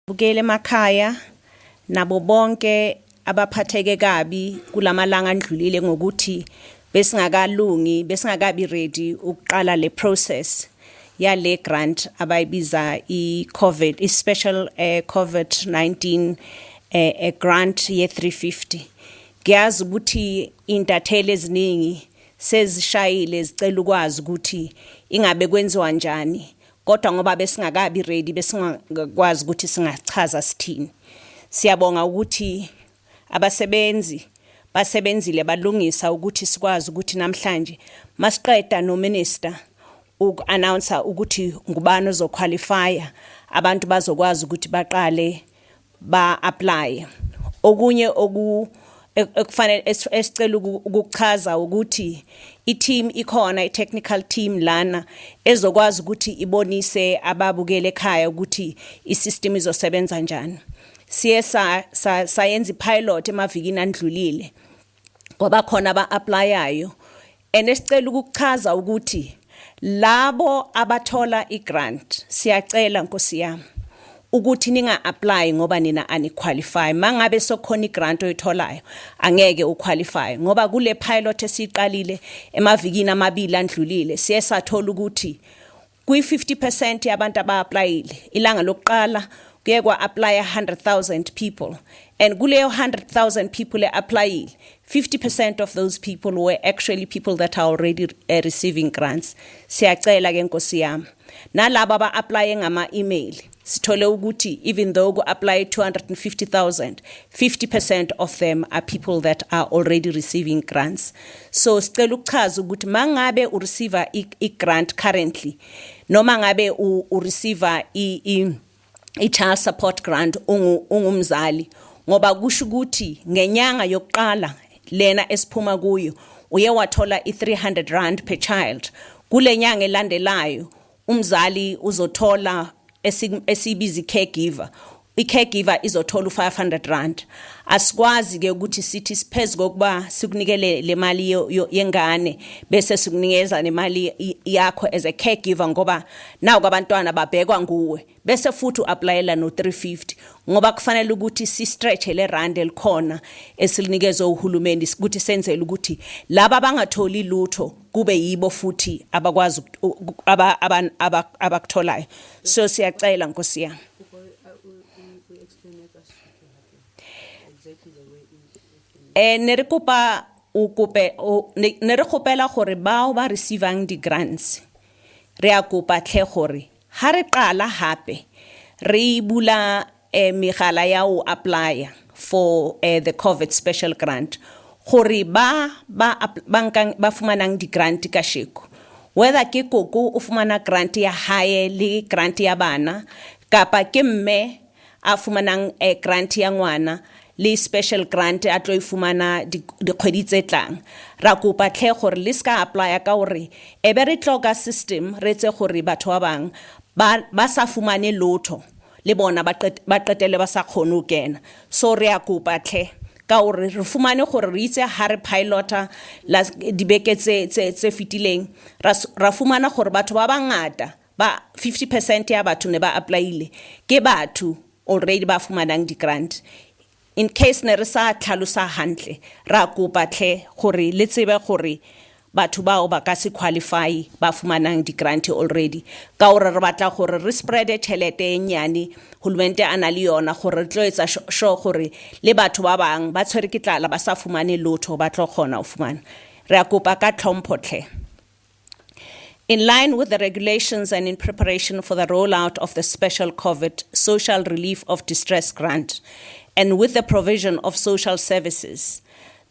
Bukele emakhaya nabo bonke abaphatheke kabi kulamalanga andlulile ngokuthi besingakalungi besingakabi ready ukuqala le process yale grant abayibiza i special COVID-19 grant ye 350. Ngiyazi ukuthi intatheli eziningi sezishayile zicela ukwazi ukuthi ingabe kwenziwa njani. Kodwa ngoba besingakabi ready besingakwazi ukuthi singachaza sithini. Siyabonga ukuthi abasebenzi basebenzile balungisa ukuthi sikwazi ukuthi namhlanje masiqeda no minister uku-announce ukuthi ngubani ozoqualifya abantu bazokwazi ukuthi baqale ba-apply. Okunye ekufanele esicela ukuchaza ukuthi i-team ikhona i-technical team lana ezokwazi ukuthi ibonise ababukele ekhaya ukuthi i-system izosebenza njani. Siye sayenza i-pilot emavikini andlulile ngoba khona ba-applyayo and esicela ukuchaza ukuthi labo abathola i-grant siyacela Nkosi yami ukuthi ninga-apply ngoba nina aniqualify. Mangabe sokhona i-grant oyitholayo angeke uqualify ngoba kule pilot esiqalile emavikini amabili andlulile siye sathola ukuthi kwi-50% yabantu aba-applyile ilanga lokuqala kuye kwa-apply 100,000 people and kuleyo 100,000 people applyile 50% of those people were actually people that are already receiving grants. Siyacela ke Nkosi yami nalabo aba-apply ngama-email sithole ukuthi even though ku-apply 250,000 50% of them are people that are already receiving grants. So sicela ukuchaza ukuthi mangabe ureceive i-grant currently noma ngabe ureceive i-child support grant ungumzali ngoba kusho ukuthi ngenyanga yokuqala lena esiphuma kuyo uye wathola i-300 rand per child. Kule nyanga elandelayo umzali uzothola esibiza caregiver. I-caregiver izothola u-500 rand. Asikwazi ke ukuthi sithi siphezulu kokuba sikunikele le mali yengane bese sikunikeza nemali yakho as a caregiver ngoba nawo abantwana babhekwa nguwe bese futhi uapplyela no 350 ngoba kufanele ukuthi si stretch le rand elikhona esilinikeze uhulumeni ukuthi senzele ukuthi laba abangatholi lutho kube yibo futhi abakwazi abakutholayo. So siyacela Nkosi yami nerekupa ukupe nerekopela gore bao ba receivang di grants re a kopa tle gore ha re qala hape re bula megala ya o apply for the COVID special grant gore ba fumanang di grant ka sheko whether ke koko o fumana grant ya hae le grant ya bana kapa ke mme a fumanang grant ya ngwana le special grant a tlo ifumana dikgwedi tse tlang ra kopa tle gore le ska apply ka gore ebe re tloka system re tse gore batho ba bang ba sa fumane lotho le bona ba qetele ba sa khone o kena. So re a kopa tle ka gore re fumane gore re itse ha re pilota la dibeke tse fitileng ra fumana gore batho ba bangata ba 50% ya batho ne ba applyile ke batho already ba fumanang di grant. In case ne re sa tlhalosa hantle ra kopa tle gore le tsebe gore batho bao ba ka se qualify ba fumanang di grant already ka gore re batla gore re spread tšhelete e nyane hulmente ana le yona gore re tlo etsa sure gore le batho ba bang ba tshwere ke tlala ba sa fumane lotho ba tlo khona o fumana. Re a kopa ka tlhompho tle. In line with the regulations and in preparation for the rollout of the special COVID social relief of distress grant, and with the provision of social services,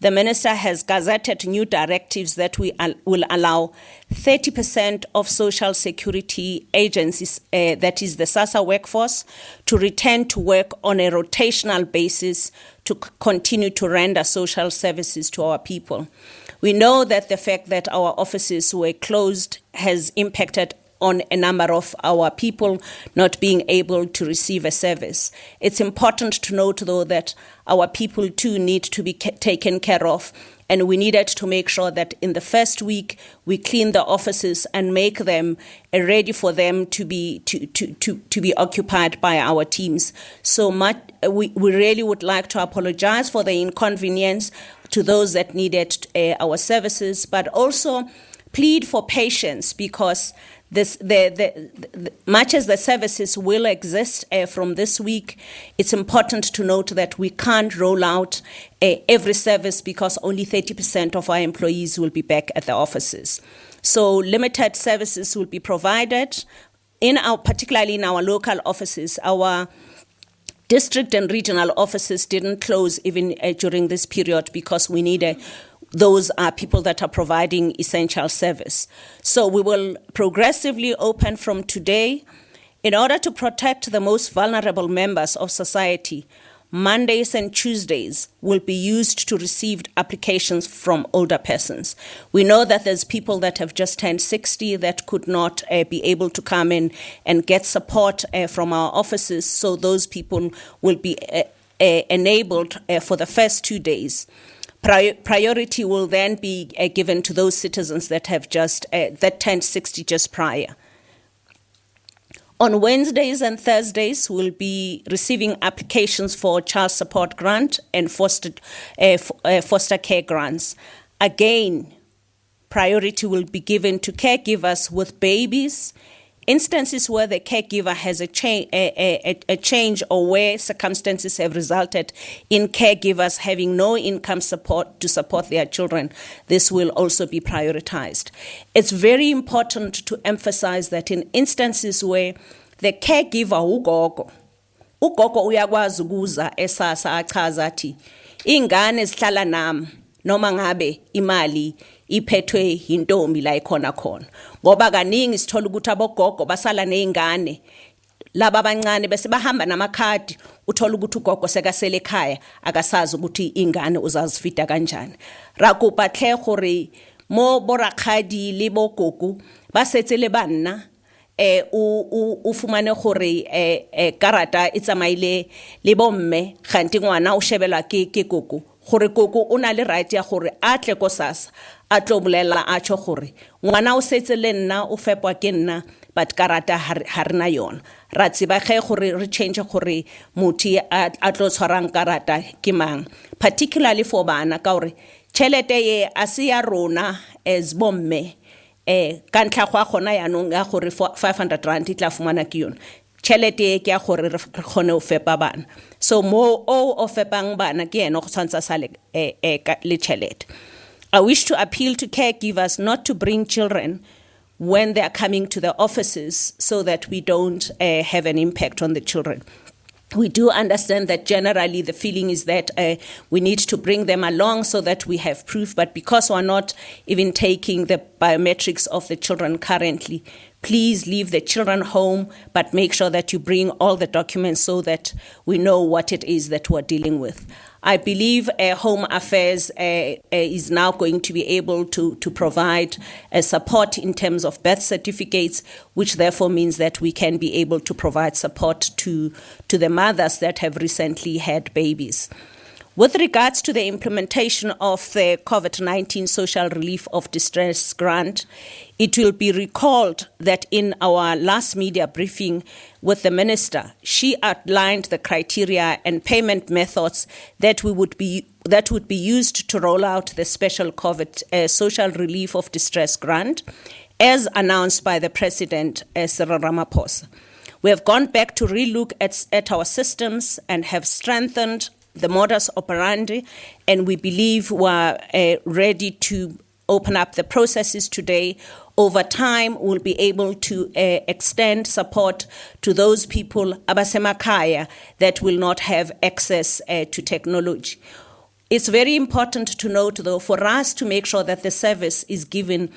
the Minister has gazetted new directives that will allow 30% of social security agencies, that is the SASSA workforce, to return to work on a rotational basis to continue to render social services to our people. We know that the fact that our offices were closed has impacted on a number of our people not being able to receive a service. It's important to note, though, that our people too need to be taken care of, and we needed to make sure that in the first week we clean the offices and make them ready for them to be occupied by our teams. So much, we really would like to apologize for the inconvenience to those that needed our services, but also plead for patience, because much as the services will exist from this week, it's important to note that we can't roll out every service because only 30% of our employees will be back at the offices. So limited services will be provided, particularly in our local offices. Our district and regional offices didn't close even during this period because we need those are people that are providing essential service. So we will progressively open from today. In order to protect the most vulnerable members of society, Mondays and Tuesdays will be used to receive applications from older persons. We know that there's people that have just turned 60 that could not be able to come in and get support from our offices, so those people will be enabled for the first 2 days. Priority will then be given to those citizens that have just that turned 60 just prior. On Wednesdays and Thursdays, we'll be receiving applications for child support grant and foster care grants. Again, priority will be given to caregivers with babies, instances where the caregiver has a change or where circumstances have resulted in caregivers having no income support to support their children. This will also be prioritized. It's very important to emphasize that in instances where the caregiver ugogo uyakwazi ukuza SASSA achaza athi ingane zihlala nami noma ngabe imali iphethwe yintombi la ikhona khona, ngoba kaningi sithola ukuthi abogogo basala nezingane laba abancane bese bahamba namakhadi, uthola ukuthi ugogo sekasele ekhaya akasazi ukuthi ingane uzazifida kanjani. Ra kopa tle gore mo borakgadi le bogogo ba setse le banna u fumane gore karata e tsamaile le bomme ganti ngwana o shebelwa ke gogo, gore gogo o na le right ya gore a tle ko SASSA a tlo bolela a tšho gore ngwana o setse le nna o fepwa ke nna but karata ha rena yona. Ra tseba ge gore re change gore motho a tlo tshwarang karata ke mang, particularly for bana, ka gore tšhelete ye a se ya rona as bomme ka ntlha gwa gona yanong ya gore 500 rand e tla fumana ke yona. Tšhelete ke ya gore re kgone o fepa bana, so mo o fepang bana ke ena go tshwantsa sa le tšhelete. I wish to appeal to caregivers not to bring children when they are coming to the offices so that we don't have an impact on the children. We do understand that generally the feeling is that we need to bring them along so that we have proof, but because we're not even taking the biometrics of the children currently, please leave the children home, but make sure that you bring all the documents so that we know what it is that we're dealing with. I believe Home Affairs is now going to be able to provide support in terms of birth certificates, which therefore means that we can be able to provide support to the mothers that have recently had babies. With regards to the implementation of the COVID-19 Social Relief of Distress Grant, it will be recalled that in our last media briefing with the Minister, she outlined the criteria and payment methods that would be used to roll out the special COVID Social Relief of Distress Grant, as announced by the President, Cyril Ramaphosa. We have gone back to relook at our systems and have strengthened the modus operandi, and we believe we're ready to open up the processes today. Over time, we'll be able to extend support to those people, abasemakaya, that will not have access to technology. It's very important to note, though, for us to make sure that the service is given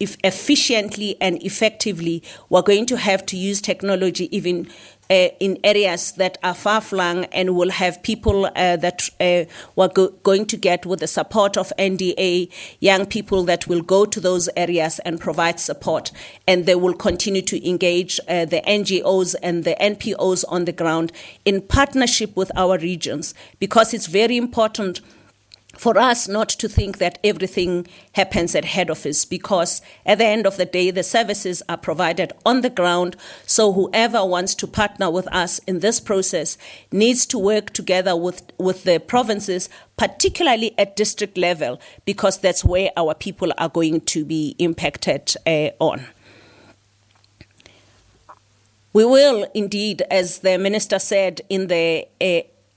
efficiently and effectively, we're going to have to use technology even in areas that are far-flung, and will have people that we're going to get, with the support of NDA, young people that will go to those areas and provide support. And they will continue to engage the NGOs and the NPOs on the ground in partnership with our regions, because it's very important for us not to think that everything happens at head office, because at the end of the day, the services are provided on the ground. So whoever wants to partner with us in this process needs to work together with the provinces, particularly at district level, because that's where our people are going to be impacted on. We will indeed, as the minister said in the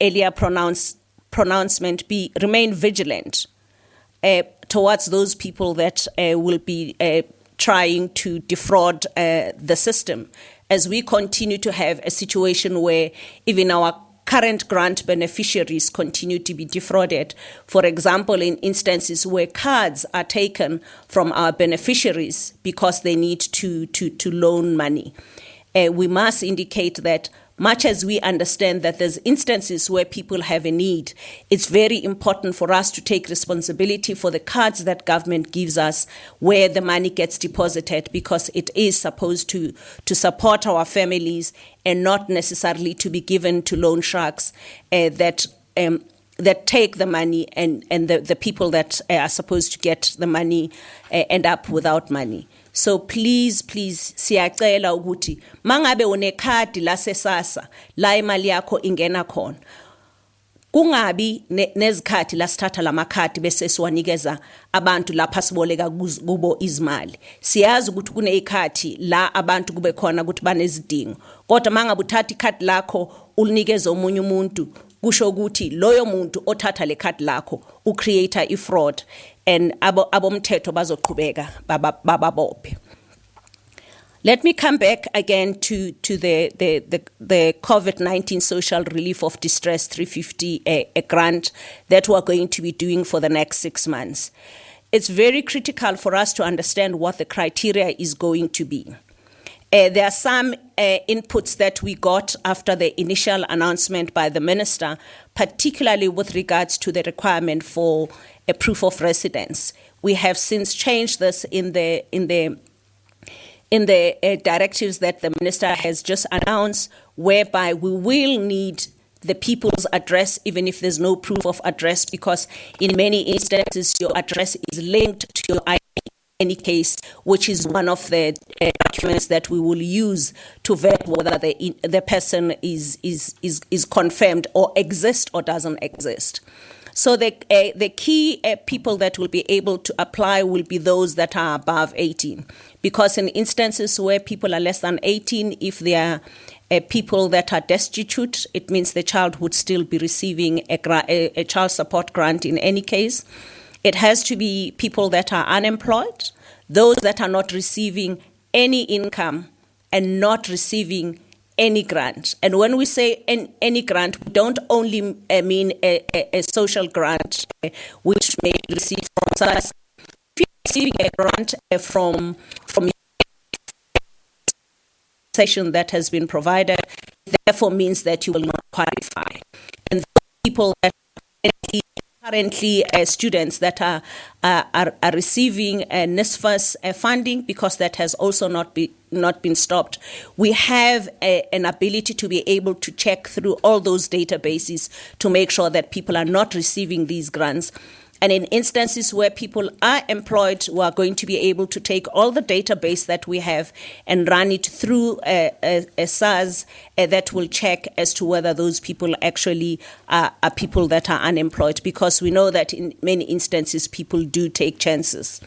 earlier pronouncement, remain vigilant towards those people that will be trying to defraud the system, as we continue to have a situation where even our current grant beneficiaries continue to be defrauded. For example, in instances where cards are taken from our beneficiaries because they need to loan money. We must indicate that, much as we understand that there's instances where people have a need, it's very important for us to take responsibility for the cards that government gives us, where the money gets deposited, because it is supposed to support our families and not necessarily to be given to loan sharks that take the money, and the people that are supposed to get the money end up without money. So please siyacela ukuthi mangabe unekhadi la SASSA la imali yakho ingena khona, kungabi nezikhathi la sithatha lamakhadi bese siwanikeza abantu lapha siboleka kubo izimali. Siyazi ukuthi kunezikhathi la abantu kube khona ukuthi banezidingo, kodwa mangabe uthatha ikhadi lakho ulinikeza omunye umuntu, kusho ukuthi loyo muntu othatha le khadi lakho ucreate ifraud, and abomthetho bazoqhubeka bababophe. Let me come back again to the COVID-19 Social Relief of Distress 350 a grant that we're going to be doing for the next 6 months. It's very critical for us to understand what the criteria is going to be. There are some inputs that we got after the initial announcement by the minister, particularly with regards to the requirement for a proof of residence. We have since changed this in the directives that the minister has just announced, whereby we will need the people's address even if there's no proof of address, because in many instances your address is linked to your ID in any case, which is one of the documents that we will use to vet whether the person is confirmed or exists or doesn't exist. So the key people that will be able to apply will be those that are above 18, because in instances where people are less than 18, if they are people that are destitute, it means the child would still be receiving a child support grant in any case. It has to be people that are unemployed, those that are not receiving any income and not receiving any grant. And when we say any grant, we don't only mean a social grant, which may be received from SASSA. If you're receiving a grant from session that has been provided, therefore means that you will not qualify. And those people that currently students that are receiving NSFAS funding, because that has also not been stopped, we have an ability to be able to check through all those databases to make sure that people are not receiving these grants. And in instances where people are employed, we are going to be able to take all the database that we have and run it through a SARS that will check as to whether those people actually are people that are unemployed, because we know that in many instances people do take chances.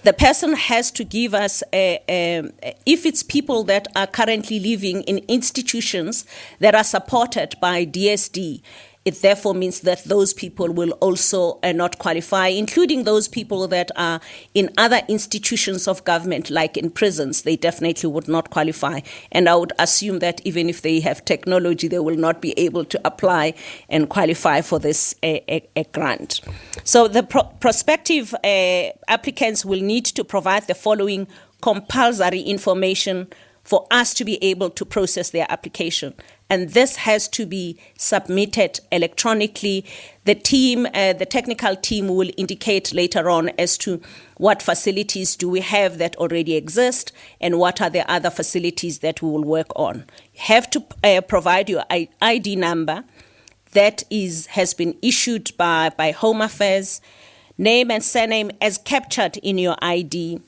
The person has to give us, if it's people that are currently living in institutions that are supported by DSD, it therefore means that those people will also not qualify, including those people that are in other institutions of government, like in prisons. They definitely would not qualify. And I would assume that even if they have technology, they will not be able to apply and qualify for this a grant. So the prospective applicants will need to provide the following compulsory information for us to be able to process their application. And this has to be submitted electronically. The team, the technical team, will indicate later on as to what facilities do we have that already exist and what are the other facilities that we will work on. You have to provide your ID number that has been issued by Home Affairs, name and surname as captured in your ID,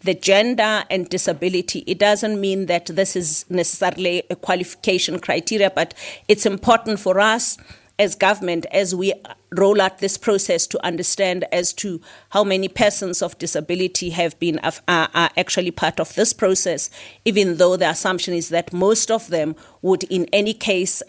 the gender and disability. It doesn't mean that this is necessarily a qualification criteria, but it's important for us as government, as we roll out this process, to understand as to how many persons of disability are actually part of this process, even though the assumption is that most of them would in any case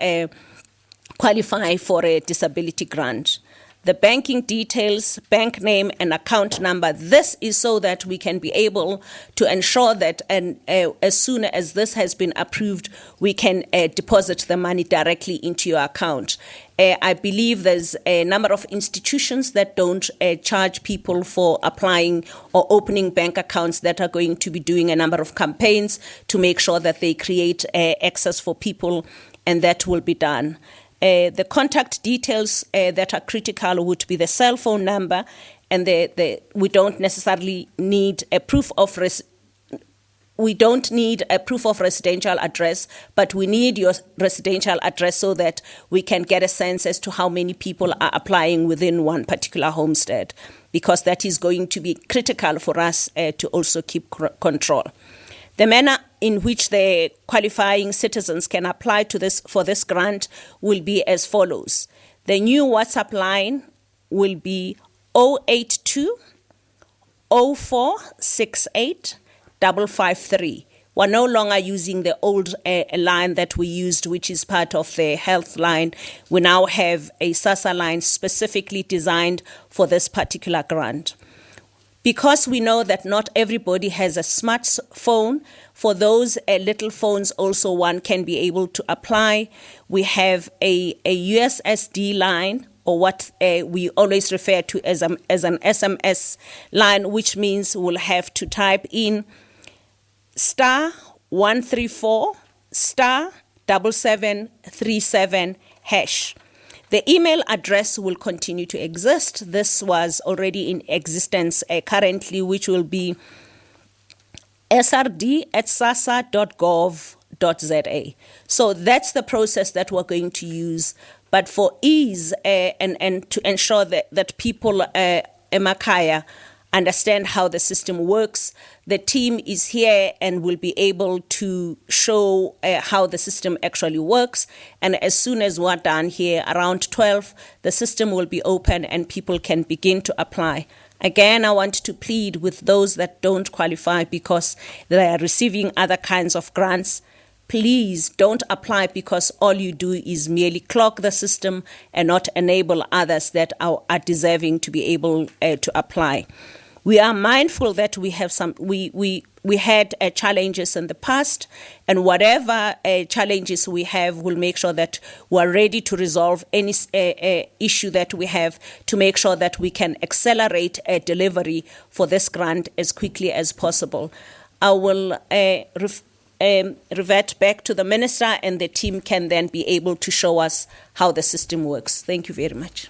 qualify for a disability grant. The banking details, bank name and account number, this is so that we can be able to ensure that as soon as this has been approved, we can deposit the money directly into your account. I believe there's a number of institutions that don't charge people for applying or opening bank accounts that are going to be doing a number of campaigns to make sure that they create access for people, and that will be done. The contact details that are critical would be the cell phone number, and we don't necessarily need a proof of residential address, but we need your residential address so that we can get a sense as to how many people are applying within one particular homestead, because that is going to be critical for us to also keep control. The manner in which the qualifying citizens can apply for this grant will be as follows. The new WhatsApp line will be 082 0468 553. We're no longer using the old line that we used, which is part of the health line. We now have a SASSA line specifically designed for this particular grant. Because we know that not everybody has a smartphone, for those little phones also one can be able to apply. We have a USSD line, or what we always refer to as an SMS line, which means we'll have to type in *134 *7737#. The email address will continue to exist. This was already in existence currently, which will be srd@sassa.gov.za. So that's the process that we're going to use. But for ease and to ensure that people emakhaya understand how the system works, the team is here and will be able to show how the system actually works. And as soon as we're done here, around 12, the system will be open and people can begin to apply. Again, I want to plead with those that don't qualify because they are receiving other kinds of grants. Please don't apply, because all you do is merely clog the system and not enable others that are deserving to be able to apply. We are mindful that we have we had challenges in the past, and whatever challenges we have, we'll make sure that we're ready to resolve any issue that we have to make sure that we can accelerate delivery for this grant as quickly as possible. I will revert back to the Minister, and the team can then be able to show us how the system works. Thank you very much.